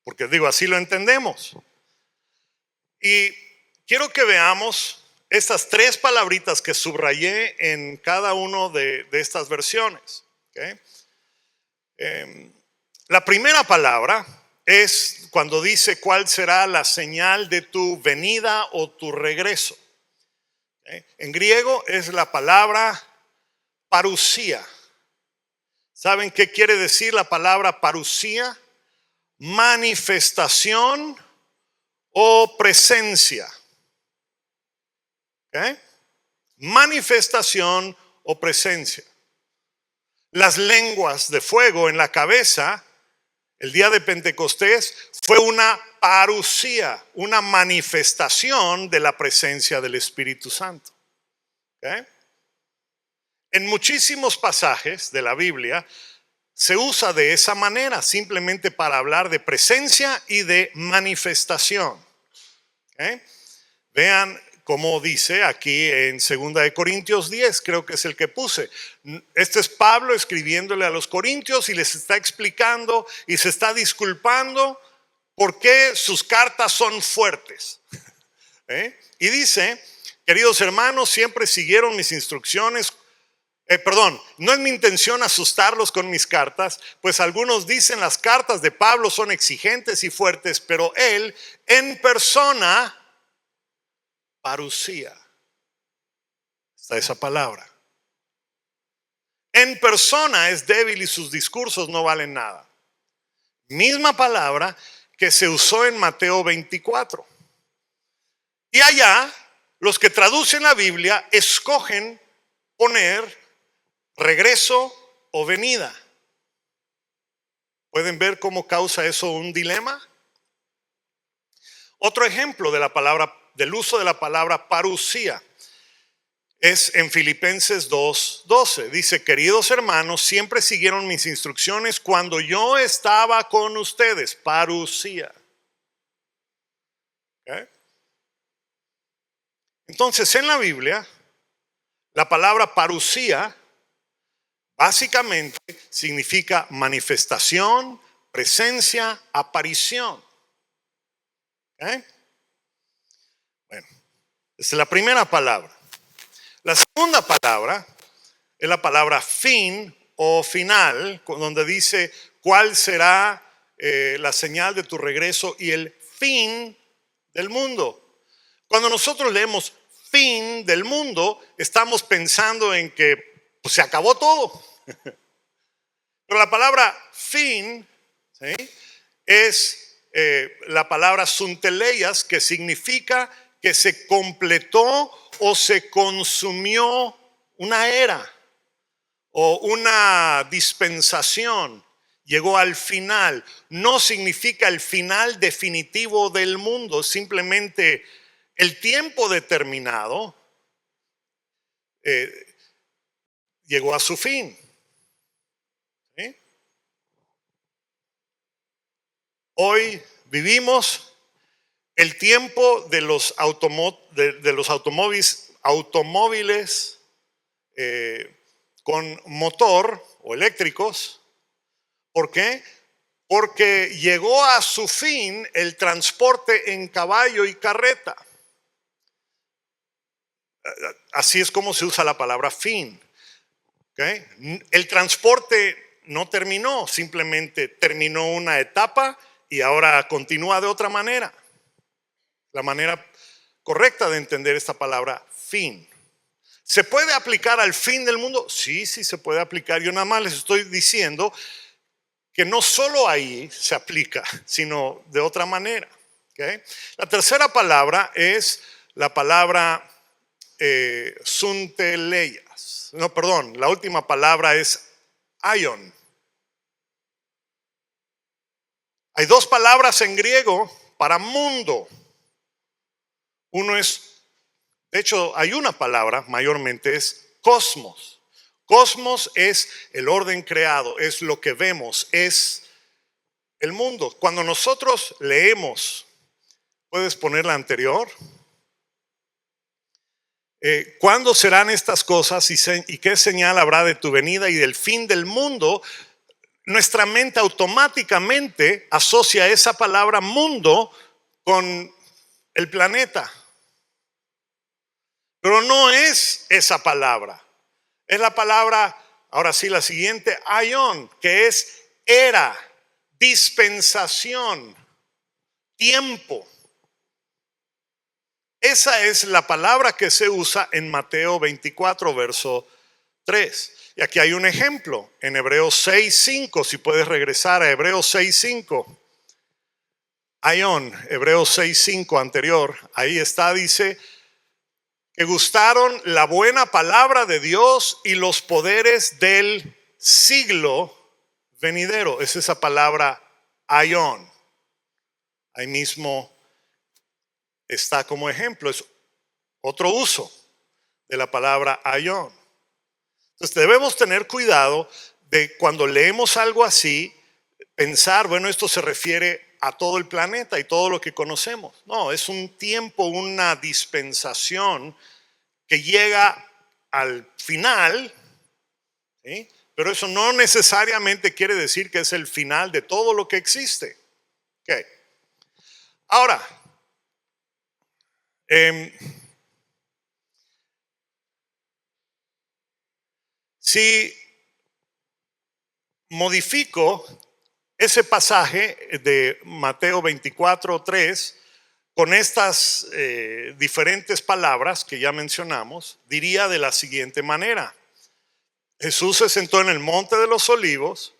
Speaker 1: Porque digo, así lo entendemos. Y quiero que veamos estas tres palabritas que subrayé en cada una de estas versiones. ¿Okay? La primera palabra es cuando dice cuál será la señal de tu venida o tu regreso. ¿Okay? En griego es la palabra parusía. ¿Saben qué quiere decir la palabra parusía? Manifestación o presencia. ¿Okay? Manifestación o presencia. Las lenguas de fuego en la cabeza, el día de Pentecostés, fue una parusía, una manifestación de la presencia del Espíritu Santo. ¿Okay? En muchísimos pasajes de la Biblia se usa de esa manera, simplemente para hablar de presencia y de manifestación. ¿Okay? Vean cómo dice aquí en 2 de Corintios 10, creo que es el que puse. Este es Pablo escribiéndole a los corintios y les está explicando y se está disculpando por qué sus cartas son fuertes. Y dice, queridos hermanos, siempre siguieron mis instrucciones. No es mi intención asustarlos con mis cartas, pues algunos dicen las cartas de Pablo son exigentes y fuertes, pero él en persona parusía. Está esa palabra. En persona es débil y sus discursos no valen nada. Misma palabra que se usó en Mateo 24. Y allá, los que traducen la Biblia escogen poner regreso o venida. ¿Pueden ver cómo causa eso un dilema? Otro ejemplo de la palabra, del uso de la palabra parusía, es en Filipenses 2:12. Dice, queridos hermanos, siempre siguieron mis instrucciones cuando yo estaba con ustedes. Parusía. ¿Okay? Entonces, en la Biblia, la palabra parusía básicamente significa manifestación, presencia, aparición. ¿Okay? Bueno, esa es la primera palabra. La segunda palabra es la palabra fin o final, donde dice cuál será la señal de tu regreso y el fin del mundo. Cuando nosotros leemos fin del mundo, estamos pensando en que pues, se acabó todo. Pero la palabra fin, ¿sí?, es la palabra sunteleias, que significa que se completó o se consumió una era o una dispensación. Llegó al final. No significa el final definitivo del mundo, simplemente el tiempo determinado llegó a su fin. ¿Sí? Hoy vivimos el tiempo de los automóviles con motor o eléctricos. ¿Por qué? Porque llegó a su fin el transporte en caballo y carreta. Así es como se usa la palabra fin. ¿Okay? El transporte no terminó, simplemente terminó una etapa y ahora continúa de otra manera. La manera correcta de entender esta palabra fin. ¿Se puede aplicar al fin del mundo? Sí, sí se puede aplicar. Yo nada más les estoy diciendo que no solo ahí se aplica, sino de otra manera. ¿Okay? La tercera palabra es la palabra sunteleias. No, perdón, la última palabra es aion. Hay dos palabras en griego para mundo. Uno es De hecho, hay una palabra, mayormente es cosmos. Cosmos es el orden creado, es lo que vemos, es el mundo. Cuando nosotros leemos, ¿puedes poner la anterior? ¿Cuándo serán estas cosas y qué señal habrá de tu venida y del fin del mundo? Nuestra mente automáticamente asocia esa palabra mundo con el planeta. Pero no es esa palabra. Es la palabra, ahora sí, la siguiente, aion, que es era, dispensación, tiempo. Esa es la palabra que se usa en Mateo 24, verso 3. Y aquí hay un ejemplo en Hebreos 6:5. Si puedes regresar a Hebreos 6:5. Aion, Hebreos 6:5 anterior. Ahí está, dice que gustaron la buena palabra de Dios y los poderes del siglo venidero. Es esa palabra aion. Ahí mismo está como ejemplo. Es otro uso de la palabra aion. Entonces debemos tener cuidado de cuando leemos algo así, pensar, bueno, esto se refiere a todo el planeta y todo lo que conocemos. No, es un tiempo, una dispensación que llega al final, ¿sí? Pero eso no necesariamente quiere decir que es el final de todo lo que existe. Okay. Ahora, si modifico ese pasaje de Mateo 24:3 con estas diferentes palabras que ya mencionamos, diría de la siguiente manera. Jesús se sentó en el monte de los olivos,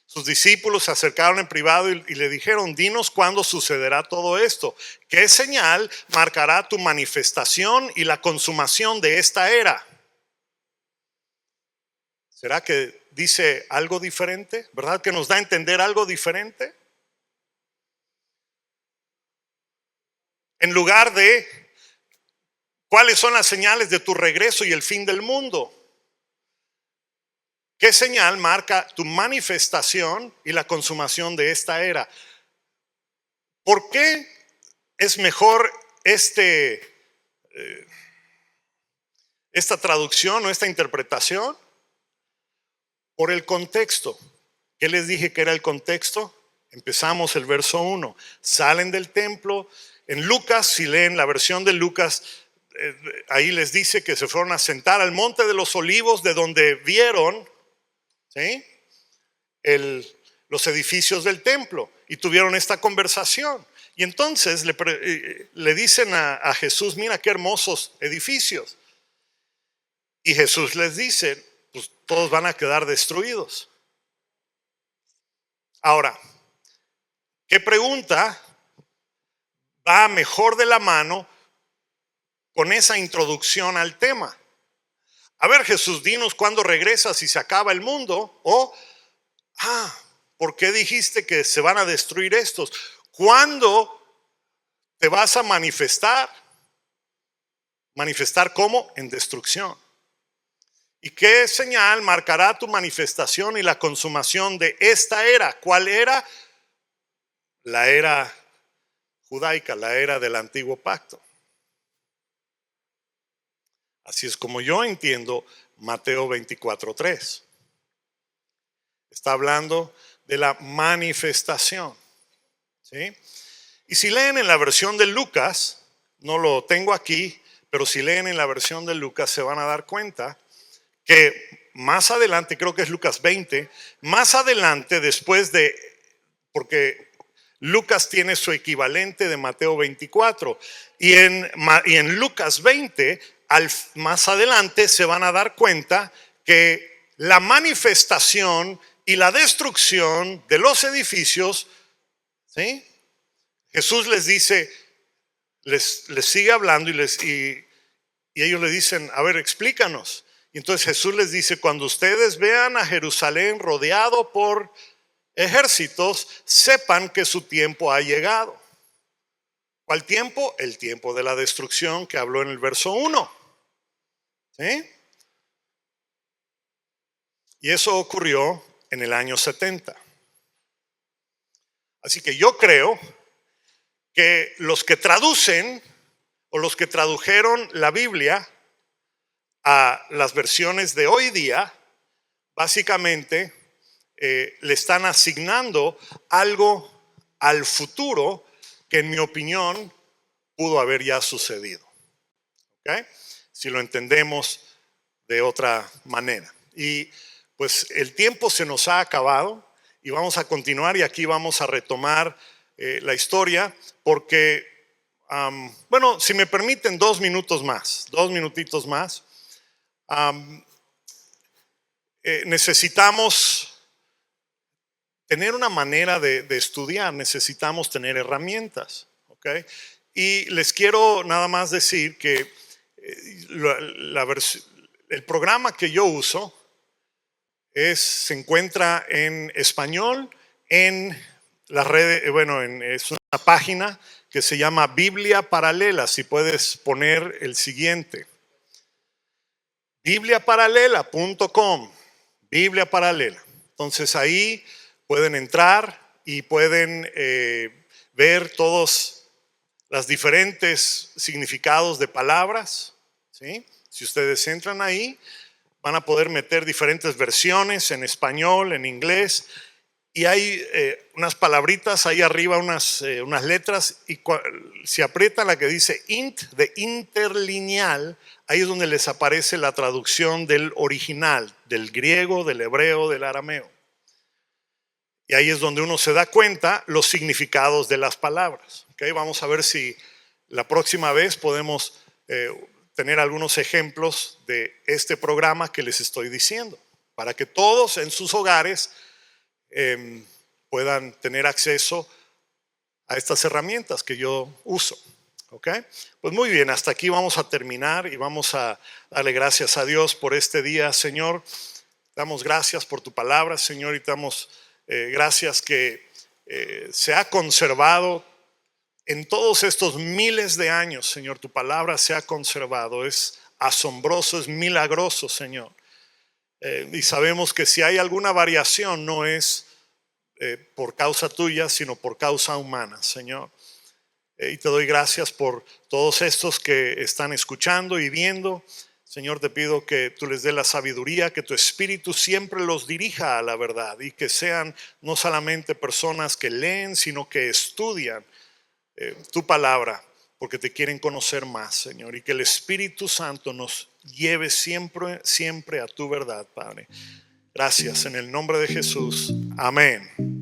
Speaker 1: sus discípulos se acercaron en privado y le dijeron, dinos cuándo sucederá todo esto, qué señal marcará tu manifestación y la consumación de esta era. ¿Será que dice algo diferente? ¿Verdad que nos da a entender algo diferente? En lugar de ¿cuáles son las señales de tu regreso y el fin del mundo? ¿Qué señal marca tu manifestación y la consumación de esta era? ¿Por qué es mejor esta traducción o esta interpretación? Por el contexto. ¿Qué les dije que era el contexto? Empezamos el verso 1. Salen del templo. En Lucas, si leen la versión de Lucas, ahí les dice que se fueron a sentar al monte de los olivos, de donde vieron, ¿sí?, los edificios del templo, y tuvieron esta conversación. Y entonces le dicen a Jesús, mira qué hermosos edificios. Y Jesús les dice, pues todos van a quedar destruidos. Ahora, ¿qué pregunta va mejor de la mano con esa introducción al tema? A ver, Jesús, dinos cuándo regresas y se acaba el mundo. O, ¿por qué dijiste que se van a destruir estos? ¿Cuándo te vas a manifestar? ¿Manifestar cómo? En destrucción. ¿Y qué señal marcará tu manifestación y la consumación de esta era? ¿Cuál era? La era judaica, la era del antiguo pacto. Así es como yo entiendo Mateo 24:3. Está hablando de la manifestación, ¿sí? Y si leen en la versión de Lucas, no lo tengo aquí, pero si leen en la versión de Lucas se van a dar cuenta que más adelante, creo que es Lucas 20, más adelante después de, porque Lucas tiene su equivalente de Mateo 24 y en Lucas 20, más adelante se van a dar cuenta que la manifestación y la destrucción de los edificios, ¿sí?, Jesús les dice, les sigue hablando y ellos le dicen, a ver, explícanos. Y entonces Jesús les dice, cuando ustedes vean a Jerusalén rodeado por ejércitos, sepan que su tiempo ha llegado. ¿Cuál tiempo? El tiempo de la destrucción que habló en el verso 1. ¿Sí? Y eso ocurrió en el año 70. Así que yo creo que los que traducen o los que tradujeron la Biblia a las versiones de hoy día, básicamente le están asignando algo al futuro que en mi opinión pudo haber ya sucedido. ¿Okay? Si lo entendemos de otra manera. Y pues el tiempo se nos ha acabado y vamos a continuar y aquí vamos a retomar la historia porque, bueno, si me permiten 2 minutitos más, necesitamos tener una manera de estudiar, necesitamos tener herramientas, ¿ok? Y les quiero nada más decir que el programa que yo uso se encuentra en español en las redes, bueno, es una página que se llama Biblia Paralela. Si puedes poner el siguiente, bibliaparalela.com, Biblia Paralela. Entonces ahí pueden entrar y pueden ver todos los diferentes significados de palabras, ¿sí? Si ustedes entran ahí, van a poder meter diferentes versiones en español, en inglés, y hay unas palabritas ahí arriba, unas letras, y si aprietan la que dice int, de interlineal, ahí es donde les aparece la traducción del original, del griego, del hebreo, del arameo. Y ahí es donde uno se da cuenta los significados de las palabras. ¿Okay? Vamos a ver si la próxima vez podemos tener algunos ejemplos de este programa que les estoy diciendo, para que todos en sus hogares puedan tener acceso a estas herramientas que yo uso. ¿Ok? Pues muy bien, hasta aquí vamos a terminar y vamos a darle gracias a Dios por este día, Señor. Damos gracias por tu palabra, Señor, y damos gracias que se ha conservado en todos estos miles de años, Señor. Tu palabra se ha conservado. Es asombroso, es milagroso, Señor. Y sabemos que si hay alguna variación no es por causa tuya, sino por causa humana, Señor. Y te doy gracias por todos estos que están escuchando y viendo. Señor, te pido que tú les dé la sabiduría, que tu Espíritu siempre los dirija a la verdad y que sean no solamente personas que leen, sino que estudian tu palabra porque te quieren conocer más, Señor, y que el Espíritu Santo nos lleve siempre, siempre a tu verdad, Padre. Gracias en el nombre de Jesús. Amén.